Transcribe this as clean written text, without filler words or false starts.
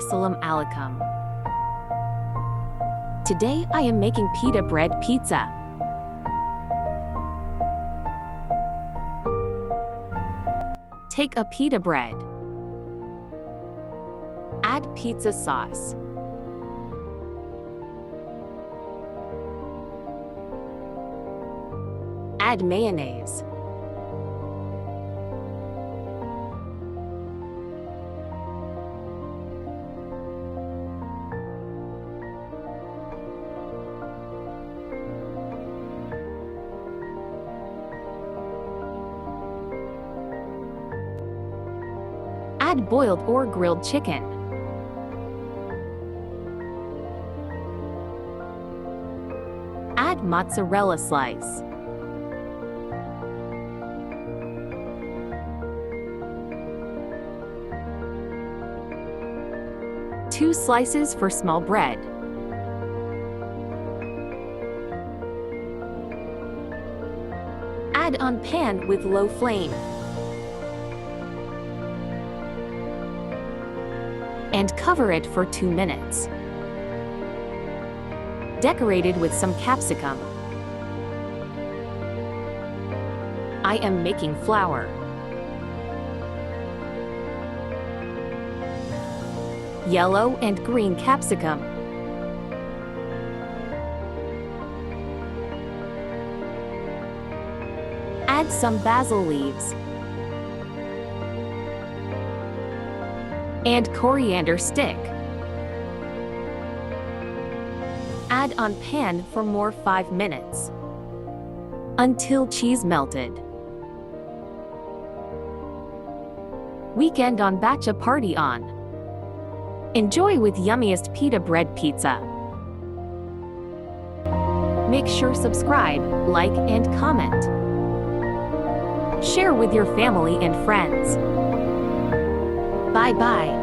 Assalamu alaikum. Today I am making pita bread pizza. Take a pita bread. Add pizza sauce. Add mayonnaise. Add boiled or grilled chicken. Add mozzarella slice. Two slices for small bread. Add on pan with low flame. And cover it for 2 minutes. Decorated with some capsicum. I am making flour. Yellow and green capsicum. Add some basil leaves. And coriander stick. Add on pan for more 5 minutes. Until cheese melted. Weekend on Bacha party on. Enjoy with yummiest pita bread pizza. Make sure subscribe, like and comment. Share with your family and friends. Bye-bye.